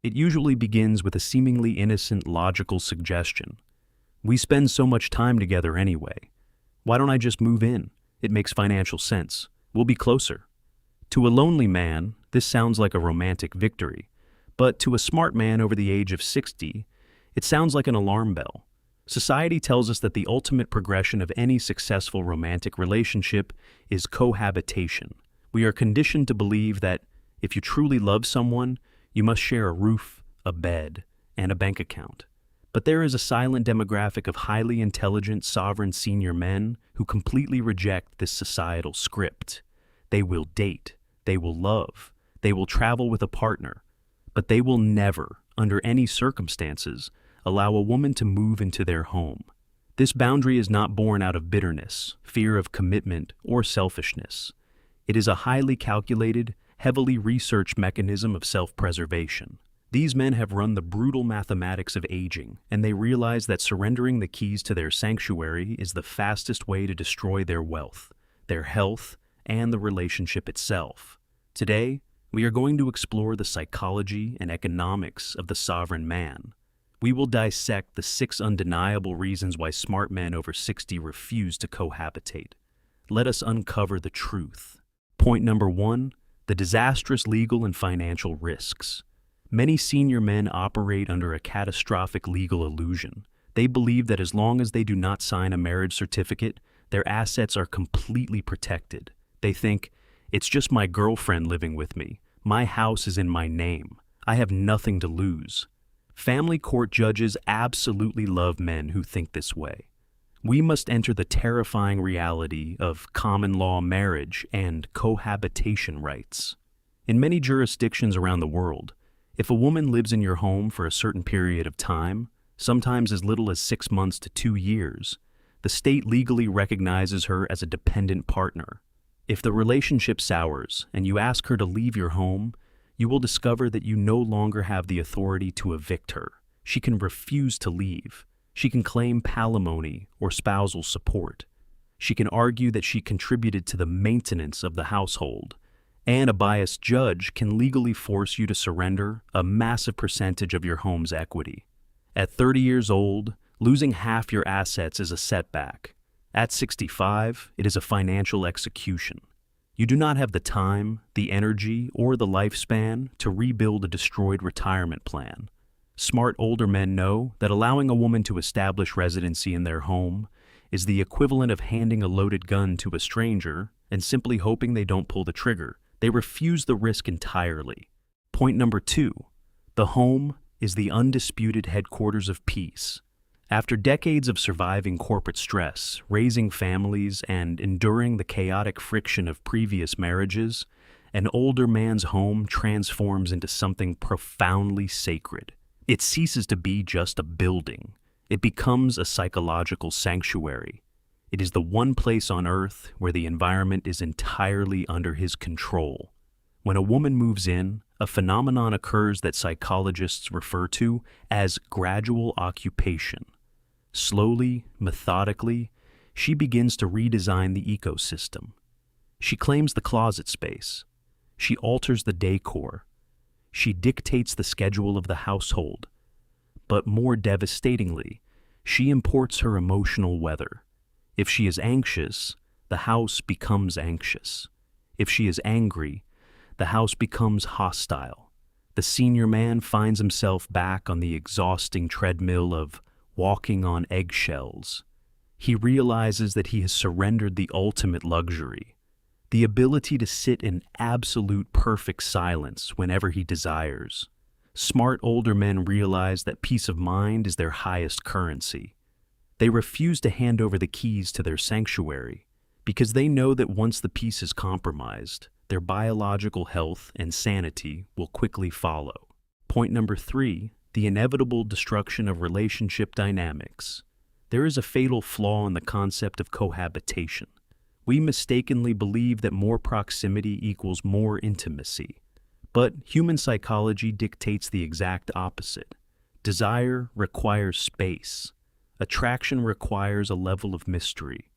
It usually begins with a seemingly innocent, logical suggestion. We spend so much time together anyway. Why don't I just move in? It makes financial sense. We'll be closer. To a lonely man, this sounds like a romantic victory. But to a smart man over the age of 60, it sounds like an alarm bell. Society tells us that the ultimate progression of any successful romantic relationship is cohabitation. We are conditioned to believe that if you truly love someone, you must share a roof, a bed, and a bank account. But there is a silent demographic of highly intelligent, sovereign senior men who completely reject this societal script. They will date, they will love, they will travel with a partner, but they will never, under any circumstances, allow a woman to move into their home. This boundary is not born out of bitterness, fear of commitment, or selfishness. It is a highly calculated, heavily researched mechanism of self-preservation. These men have run the brutal mathematics of aging, and they realize that surrendering the keys to their sanctuary is the fastest way to destroy their wealth, their health, and the relationship itself. Today, we are going to explore the psychology and economics of the sovereign man. We will dissect the 6 undeniable reasons why smart men over 60 refuse to cohabitate. Let us uncover the truth. Point number 1, the disastrous legal and financial risks. Many senior men operate under a catastrophic legal illusion. They believe that as long as they do not sign a marriage certificate, their assets are completely protected. They think, it's just my girlfriend living with me. My house is in my name. I have nothing to lose. Family court judges absolutely love men who think this way. We must enter the terrifying reality of common law marriage and cohabitation rights. In many jurisdictions around the world, if a woman lives in your home for a certain period of time, sometimes as little as 6 months to 2 years, the state legally recognizes her as a dependent partner. If the relationship sours and you ask her to leave your home, you will discover that you no longer have the authority to evict her. She can refuse to leave. She can claim palimony or spousal support. She can argue that she contributed to the maintenance of the household. And a biased judge can legally force you to surrender a massive percentage of your home's equity. At 30 years old, losing half your assets is a setback. At 65, it is a financial execution. You do not have the time, the energy, or the lifespan to rebuild a destroyed retirement plan. Smart older men know that allowing a woman to establish residency in their home is the equivalent of handing a loaded gun to a stranger and simply hoping they don't pull the trigger. They refuse the risk entirely. Point number 2, the home is the undisputed headquarters of peace. After decades of surviving corporate stress, raising families, and enduring the chaotic friction of previous marriages, an older man's home transforms into something profoundly sacred. It ceases to be just a building. It becomes a psychological sanctuary. It is the one place on earth where the environment is entirely under his control. When a woman moves in, a phenomenon occurs that psychologists refer to as gradual occupation. Slowly, methodically, she begins to redesign the ecosystem. She claims the closet space. She alters the decor. She dictates the schedule of the household. But more devastatingly, she imports her emotional weather. If she is anxious, the house becomes anxious. If she is angry, the house becomes hostile. The senior man finds himself back on the exhausting treadmill of walking on eggshells. He realizes that he has surrendered the ultimate luxury, the ability to sit in absolute perfect silence whenever he desires. Smart older men realize that peace of mind is their highest currency. They refuse to hand over the keys to their sanctuary because they know that once the peace is compromised, their biological health and sanity will quickly follow. Point number 3, the inevitable destruction of relationship dynamics. There is a fatal flaw in the concept of cohabitation. We mistakenly believe that more proximity equals more intimacy. But human psychology dictates the exact opposite. Desire requires space. Attraction requires a level of mystery.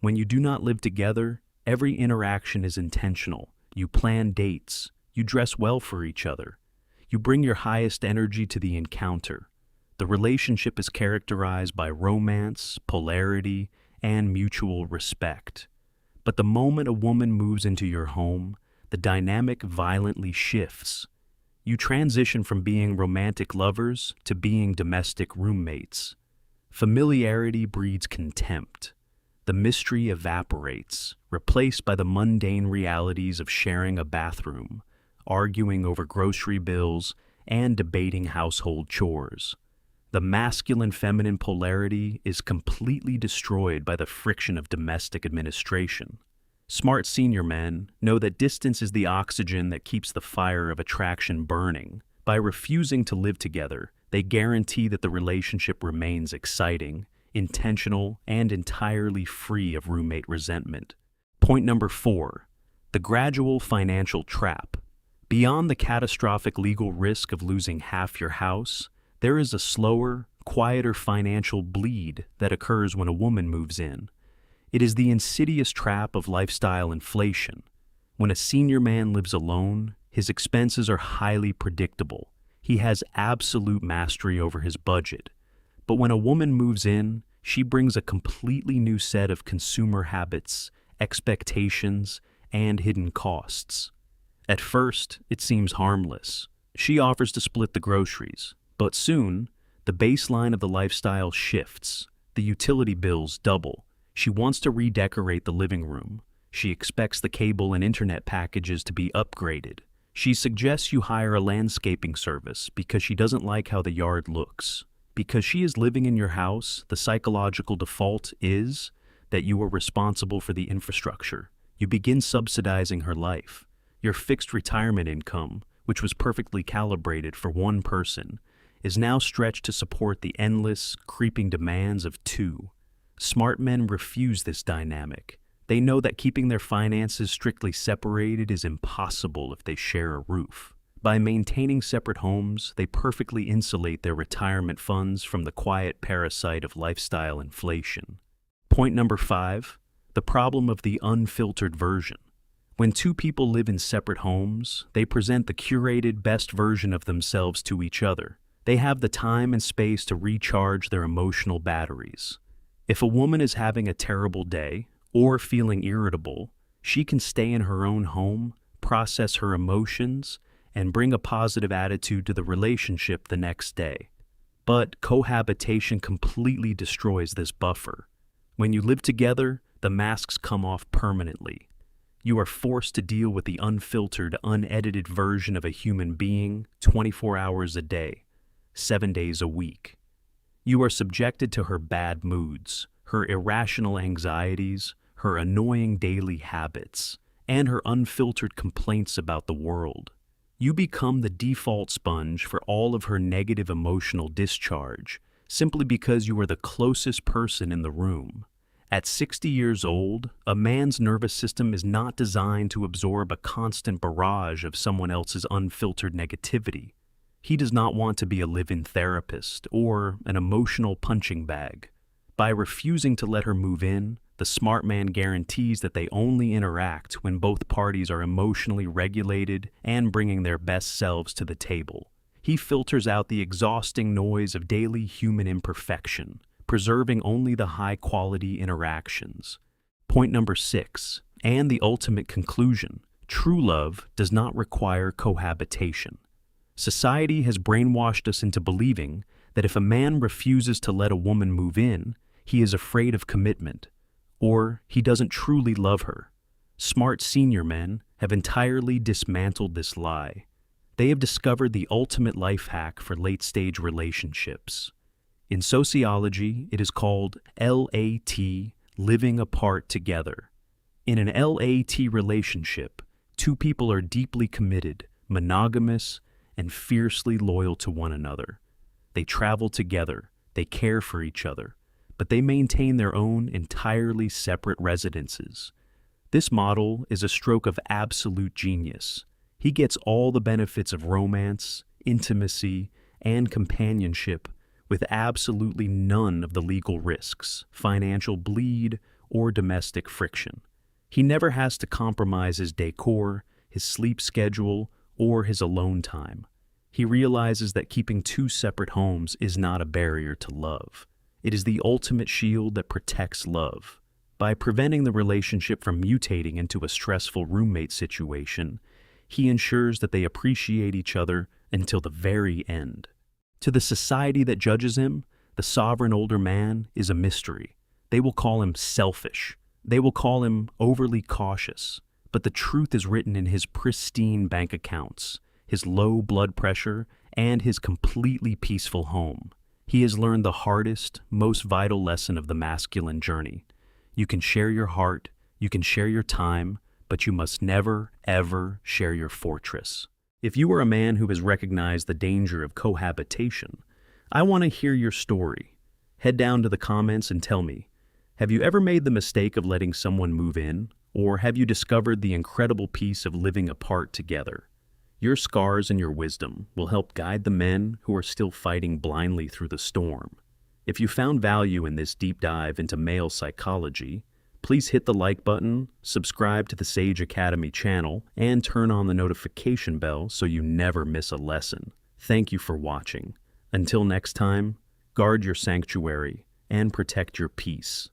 When you do not live together, every interaction is intentional. You plan dates. You dress well for each other. You bring your highest energy to the encounter. The relationship is characterized by romance, polarity, and mutual respect. But the moment a woman moves into your home, the dynamic violently shifts. You transition from being romantic lovers to being domestic roommates. Familiarity breeds contempt. The mystery evaporates, replaced by the mundane realities of sharing a bathroom, arguing over grocery bills, and debating household chores. The masculine-feminine polarity is completely destroyed by the friction of domestic administration. Smart senior men know that distance is the oxygen that keeps the fire of attraction burning. By refusing to live together, they guarantee that the relationship remains exciting, intentional, and entirely free of roommate resentment. Point number 4. The gradual financial trap. Beyond the catastrophic legal risk of losing half your house, there is a slower, quieter financial bleed that occurs when a woman moves in. It is the insidious trap of lifestyle inflation. When a senior man lives alone, his expenses are highly predictable. He has absolute mastery over his budget. But when a woman moves in, she brings a completely new set of consumer habits, expectations, and hidden costs. At first, it seems harmless. She offers to split the groceries, but soon, the baseline of the lifestyle shifts. The utility bills double. She wants to redecorate the living room. She expects the cable and internet packages to be upgraded. She suggests you hire a landscaping service because she doesn't like how the yard looks. Because she is living in your house, the psychological default is that you are responsible for the infrastructure. You begin subsidizing her life. Your fixed retirement income, which was perfectly calibrated for one person, is now stretched to support the endless, creeping demands of two. Smart men refuse this dynamic. They know that keeping their finances strictly separated is impossible if they share a roof. By maintaining separate homes, they perfectly insulate their retirement funds from the quiet parasite of lifestyle inflation. Point number 5, the problem of the unfiltered version. When two people live in separate homes, they present the curated best version of themselves to each other. They have the time and space to recharge their emotional batteries. If a woman is having a terrible day or feeling irritable, she can stay in her own home, process her emotions, and bring a positive attitude to the relationship the next day. But cohabitation completely destroys this buffer. When you live together, the masks come off permanently. You are forced to deal with the unfiltered, unedited version of a human being 24 hours a day, 7 days a week. You are subjected to her bad moods, her irrational anxieties, her annoying daily habits, and her unfiltered complaints about the world. You become the default sponge for all of her negative emotional discharge, simply because you are the closest person in the room. At 60 years old, a man's nervous system is not designed to absorb a constant barrage of someone else's unfiltered negativity. He does not want to be a live-in therapist or an emotional punching bag. By refusing to let her move in, the smart man guarantees that they only interact when both parties are emotionally regulated and bringing their best selves to the table. He filters out the exhausting noise of daily human imperfection, preserving only the high-quality interactions. Point number 6, and the ultimate conclusion: true love does not require cohabitation. Society has brainwashed us into believing that if a man refuses to let a woman move in, he is afraid of commitment, or he doesn't truly love her. Smart senior men have entirely dismantled this lie. They have discovered the ultimate life hack for late-stage relationships. In sociology, it is called LAT, living apart together. In an LAT relationship, two people are deeply committed, monogamous, and fiercely loyal to one another. They travel together, they care for each other, but they maintain their own entirely separate residences. This model is a stroke of absolute genius. He gets all the benefits of romance, intimacy, and companionship with absolutely none of the legal risks, financial bleed, or domestic friction. He never has to compromise his decor, his sleep schedule, or his alone time. He realizes that keeping two separate homes is not a barrier to love. It is the ultimate shield that protects love. By preventing the relationship from mutating into a stressful roommate situation, he ensures that they appreciate each other until the very end. To the society that judges him, the sovereign older man is a mystery. They will call him selfish. They will call him overly cautious. But the truth is written in his pristine bank accounts, his low blood pressure, and his completely peaceful home. He has learned the hardest, most vital lesson of the masculine journey. You can share your heart, you can share your time, but you must never, ever share your fortress. If you are a man who has recognized the danger of cohabitation, I want to hear your story. Head down to the comments and tell me, have you ever made the mistake of letting someone move in, or have you discovered the incredible peace of living apart together? Your scars and your wisdom will help guide the men who are still fighting blindly through the storm. If you found value in this deep dive into male psychology, please hit the like button, subscribe to the Sage Academy channel, and turn on the notification bell so you never miss a lesson. Thank you for watching. Until next time, guard your sanctuary and protect your peace.